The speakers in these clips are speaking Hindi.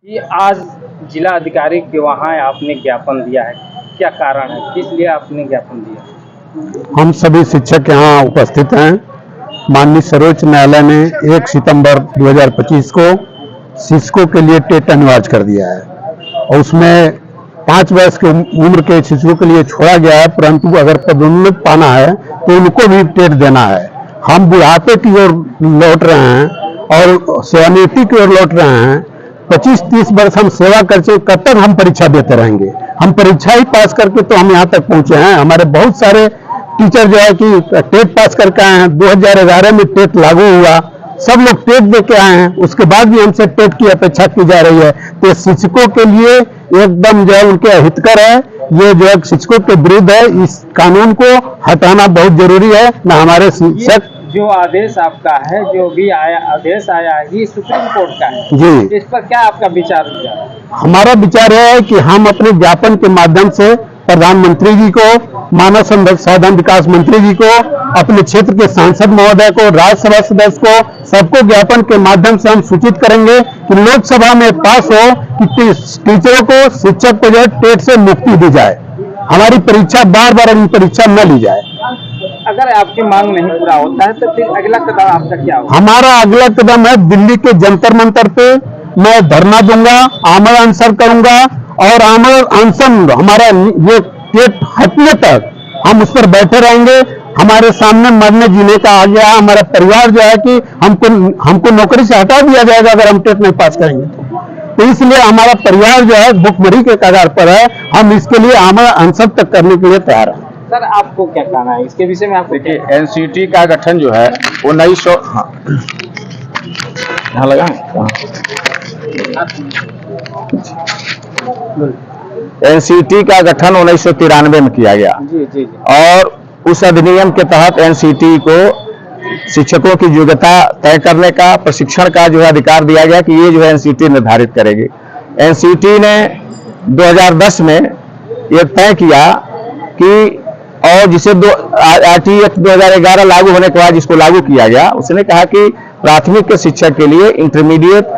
कि आज जिला अधिकारी के वहाँ आपने ज्ञापन दिया है, क्या कारण है, किस लिए आपने ज्ञापन दिया? हम सभी शिक्षक यहाँ उपस्थित हैं। माननीय सर्वोच्च न्यायालय ने 1 सितंबर 2025 को शिक्षकों के लिए टेट अनिवार्य कर दिया है और उसमें 5 वर्ष की उम्र के शिक्षकों के लिए छोड़ा गया है, परंतु अगर पदोन्नति पाना है तो उनको भी टेट देना है। हम बुढ़ापे की ओर लौट रहे हैं और सेवानिवृत्ति की ओर लौट रहे हैं। 25-30 वर्ष हम सेवा करके कब तक हम परीक्षा देते रहेंगे? हम परीक्षा ही पास करके तो हम यहाँ तक पहुंचे हैं। हमारे बहुत सारे टीचर जो है कि टेट पास करके आए हैं। 2011 में टेट लागू हुआ, सब लोग टेट दे के आए हैं, उसके बाद भी हमसे टेट की अपेक्षा की जा रही है। तो शिक्षकों के लिए एकदम जो है उनके हितकर है, ये जो है शिक्षकों के विरुद्ध है। इस कानून को हटाना बहुत जरूरी है। न हमारे शिक्षक जो आदेश आपका है, जो भी आदेश आया है, ये सुप्रीम कोर्ट का है जी, इस पर क्या आपका विचार है? हमारा विचार है कि हम अपने ज्ञापन के माध्यम से प्रधानमंत्री जी को, मानव संसाधन विकास मंत्री जी को, अपने क्षेत्र के सांसद महोदय को, राज्यसभा सदस्य को, सबको ज्ञापन के माध्यम से हम सूचित करेंगे कि लोकसभा में पास हो कि टीचरों को, शिक्षक को जो है टेट से मुक्ति दी जाए। हमारी परीक्षा बार परीक्षा न ली जाए। अगर आपकी मांग नहीं पूरा होता है तो फिर अगला कदम आपका क्या होगा? हमारा अगला कदम है दिल्ली के जंतर मंतर पे मैं धरना दूंगा, आमरण अनशन करूंगा और आमरण अनशन हमारा ये टेट हटने तक हम उस पर बैठे रहेंगे। हमारे सामने मरने जीने का आ गया। हमारा परिवार जो है कि हमको नौकरी से हटा दिया जाएगा अगर हम टेट नहीं पास करेंगे तो इसलिए हमारा परिवार जो है भुखमरी के कगार पर है। हम इसके लिए आमरण अनशन तक करने के लिए तैयार हैं। सर, आपको क्या कहना है इसके विषय में? आप देखिए, एनसीटी का गठन जो है 1900 यहाँ लगा एनसीटी का गठन 1993 में किया गया जी। और उस अधिनियम के तहत एनसीटी को शिक्षकों की योग्यता तय करने का, प्रशिक्षण का जो है अधिकार दिया गया कि ये जो है एनसीटी निर्धारित करेगी। एनसीटी ने 2010 में ये तय किया कि और जिसे आरटी एक्ट 2011 लागू होने के बाद जिसको लागू किया गया, उसने कहा कि प्राथमिक के शिक्षक के लिए इंटरमीडिएट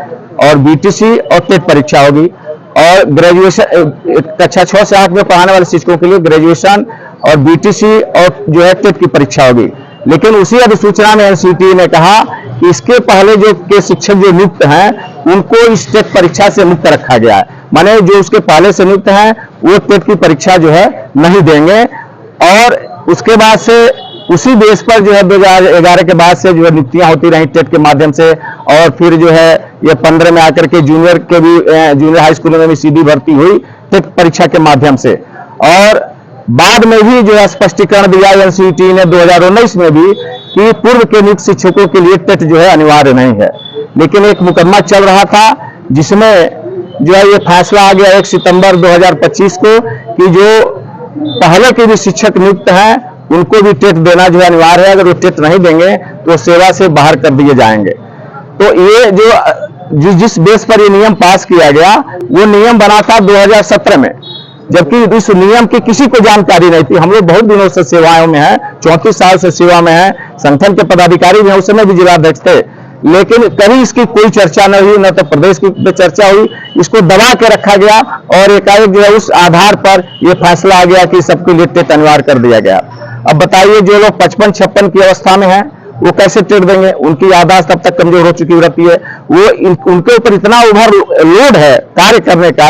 और बीटीसी और टेट परीक्षा होगी और ग्रेजुएशन कक्षा 6 से 8 में पढ़ाने वाले शिक्षकों के लिए ग्रेजुएशन और बीटीसी और जो है टेट की परीक्षा होगी। लेकिन उसी अधिसूचना में एनसीटी ने कहा कि इसके पहले जो के शिक्षक जो नियुक्त हैं उनको इस टेट परीक्षा से मुक्त रखा गया है। माने जो उसके पहले से नियुक्त हैं वो टेट की परीक्षा जो है नहीं देंगे और उसके बाद से उसी बेस पर जो है 2011 के बाद से जो है नियुक्तियां होती रही टेट के माध्यम से और फिर जो है ये 15 में आकर के जूनियर हाई स्कूल में भी सीधी भर्ती हुई टेट परीक्षा के माध्यम से। और बाद में भी जो है स्पष्टीकरण दिया एनसीटी ने 2019 में भी कि पूर्व के नियुक्त शिक्षकों के लिए टेट जो है अनिवार्य नहीं है। लेकिन एक मुकदमा चल रहा था जिसमें जो है ये फैसला आ गया 1 सितंबर 2025 को कि जो पहले के भी शिक्षक नियुक्त हैं उनको भी टेट देना जो है अनिवार्य है। अगर वो टेट नहीं देंगे तो सेवा से बाहर कर दिए जाएंगे। तो ये जो जिस बेस पर ये नियम पास किया गया वो नियम बना था 2017 में, जबकि इस नियम की किसी को जानकारी नहीं थी। हम लोग बहुत दिनों से सेवाओं में हैं, 34 साल से सेवा में हैं, संगठन के पदाधिकारी भी हैं, उस समय भी जिलाध्यक्ष थे, लेकिन कभी इसकी कोई चर्चा न हुई, न तो प्रदेश की चर्चा हुई। इसको दबा के रखा गया और एकाएक जो है उस आधार पर यह फैसला आ गया कि सबके लिए टेट अनिवार्य कर दिया गया। अब बताइए, जो लोग 55-56 की अवस्था में हैं वो कैसे टेट देंगे? उनकी याददाश्त तब तक कमजोर हो चुकी रहती है। वो उनके ऊपर इतना ओवरलोड है कार्य करने का,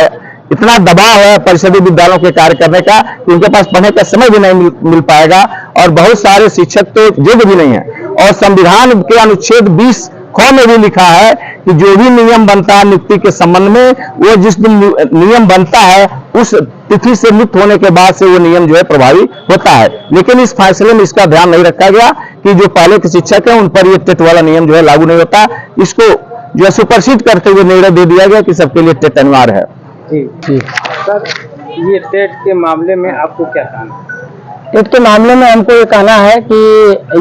इतना दबाव है परिषदीय विद्यालयों के कार्य करने का कि उनके पास पढ़ने का समय भी नहीं मिल पाएगा और बहुत सारे शिक्षक तो योग्य भी नहीं है। और संविधान के अनुच्छेद 20 ख में भी लिखा है कि जो भी नियम बनता है नियुक्ति के संबंध में, वो जिस दिन नियम बनता है उस तिथि से नियुक्त होने के बाद से वो नियम जो है प्रभावी होता है। लेकिन इस फैसले में इसका ध्यान नहीं रखा गया कि जो पहले के शिक्षक हैं उन पर ये टेट वाला नियम जो है लागू नहीं होता। इसको जो है सुपरसीड करते हुए निर्णय दे दिया गया कि सबके लिए टेट अनिवार्य है। जी सर, ये टेट के मामले में आपको क्या कहना है? टेट के मामले में हमको ये कहना है कि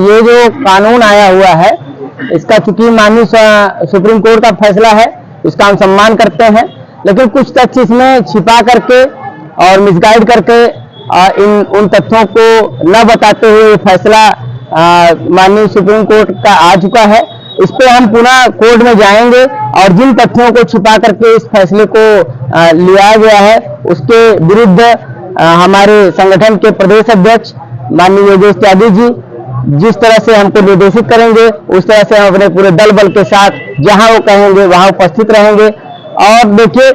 ये जो कानून आया हुआ है इसका चूंकि माननीय सुप्रीम कोर्ट का फैसला है, इसका हम सम्मान करते हैं, लेकिन कुछ तथ्य इसमें छिपा करके और मिसगाइड करके उन तथ्यों को न बताते हुए फैसला माननीय सुप्रीम कोर्ट का आ चुका है। इस पे हम पुनः कोर्ट में जाएंगे और जिन तथ्यों को छिपा करके इस फैसले को लिया गया है उसके विरुद्ध हमारे संगठन के प्रदेश अध्यक्ष माननीय योगेश त्यागी जी जिस तरह से हमको निर्देशित करेंगे उस तरह से हम अपने पूरे दल बल के साथ जहां वो कहेंगे वहां उपस्थित रहेंगे। और देखिए,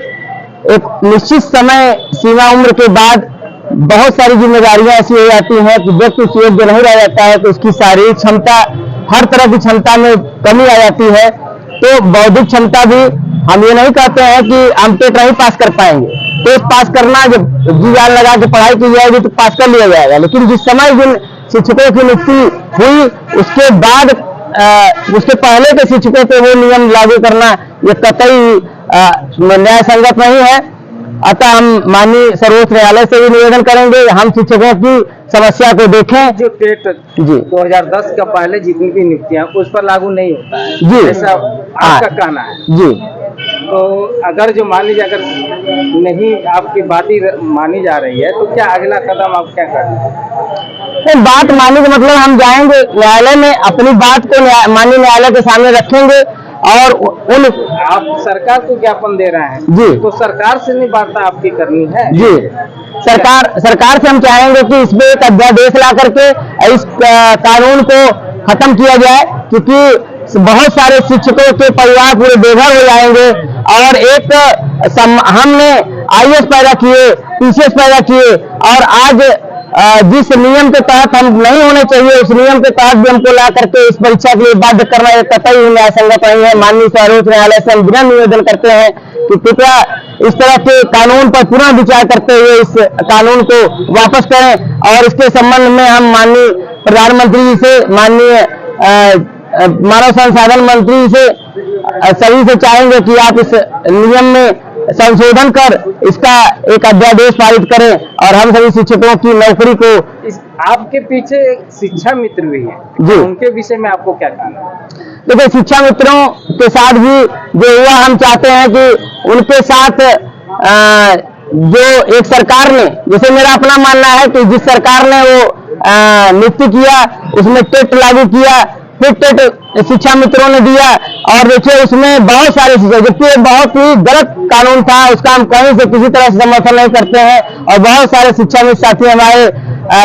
एक निश्चित समय सीमा उम्र के बाद बहुत सारी जिम्मेदारियां ऐसी हो जाती हैं कि व्यक्ति उस योग्य नहीं रह जाता है, तो उसकी शारीरिक क्षमता, हर तरह की क्षमता में कमी आ जाती है। तो बौद्धिक क्षमता भी, हम ये नहीं कहते हैं कि हम टेट नहीं पास कर पाएंगे, टेट पास करना जब जी जान लगा के पढ़ाई की जाएगी तो पास कर लिया जाएगा, लेकिन जिस समय जिन शिक्षकों की नियुक्ति हुई उसके बाद उसके पहले के शिक्षकों पे वो नियम लागू करना ये कतई न्याय संगत नहीं है। अतः हम माननीय सर्वोच्च न्यायालय से भी निवेदन करेंगे, हम शिक्षकों की समस्या को देखें। जो टेट जी 2010 का पहले जितनी भी नियुक्तियां उस पर लागू नहीं होता है, जी ऐसा आपका कहना है। जी, तो अगर जो मान लीजिए अगर नहीं आपकी बात ही मानी जा रही है तो क्या अगला कदम आप क्या करेंगे? बात मानने का मतलब हम जाएंगे न्यायालय में, अपनी बात को माननीय न्यायालय के सामने रखेंगे और उन आप सरकार को ज्ञापन दे रहे हैं जी, तो सरकार से नहीं वार्ता आपकी करनी है जी। सरकार से हम चाहेंगे कि इसमें एक अध्यादेश ला करके इस कानून को खत्म किया जाए, क्योंकि बहुत सारे शिक्षकों के परिवार पूरे बेघर हो जाएंगे। और एक हमने IAS पैदा किए, PCS पैदा किए और आज जिस नियम के तहत हम नहीं होने चाहिए उस नियम के तहत भी हमको ला करके इस परीक्षा के लिए बाध्य करना एक कतई न्याय संगत नहीं है। माननीय सर्वोच्च न्यायालय से हम बिना निवेदन करते हैं कि कृपया इस तरह के कानून पर पुनः विचार करते हुए इस कानून को वापस करें। और इसके संबंध में हम माननीय प्रधानमंत्री जी से, माननीय मानव संसाधन मंत्री से, सभी से चाहेंगे कि आप इस नियम में संशोधन कर इसका एक अध्यादेश पारित करें और हम सभी शिक्षकों की नौकरी को। आपके पीछे एक शिक्षा मित्र भी है जी, उनके विषय में आपको क्या कहना है? देखिए, शिक्षा मित्रों के साथ भी जो हुआ, हम चाहते हैं कि उनके साथ जो एक सरकार ने, जैसे मेरा अपना मानना है कि जिस सरकार ने वो नियुक्ति किया उसमें टेट लागू किया, फिर टेट शिक्षा मित्रों ने दिया और देखिए उसमें बहुत सारे शिक्षक, जबकि बहुत ही गलत कानून था, उसका हम कहीं से किसी तरह से समर्थन नहीं करते हैं और बहुत सारे शिक्षा मित्र साथी हमारे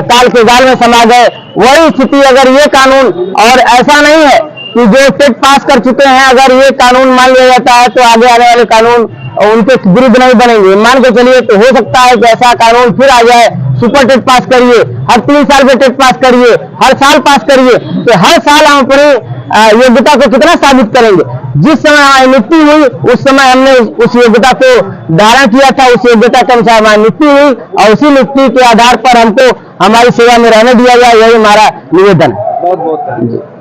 काल के गाल में समा गए। वही स्थिति अगर ये कानून, और ऐसा नहीं है कि जो टेट पास कर चुके हैं अगर ये कानून मान लिया जाता है तो आगे आने वाले कानून उनके विरुद्ध नहीं बनेंगे। मान के चलिए तो हो सकता है कि ऐसा कानून फिर आ जाए, सुपर टेट पास करिए, हर 3 साल में टेट पास करिए, हर साल पास करिए, तो हर साल हम अपनी योग्यता को कितना साबित करेंगे। जिस समय हमारी नियुक्ति हुई उस समय हमने उस योग्यता को धारण किया था, उस योग्यता के अनुसार हमारी नियुक्ति हुई और उसी नियुक्ति के आधार पर हमको हमारी सेवा में रहने दिया जाए, यही हमारा निवेदन है। बहुत बहुत धन्यवाद।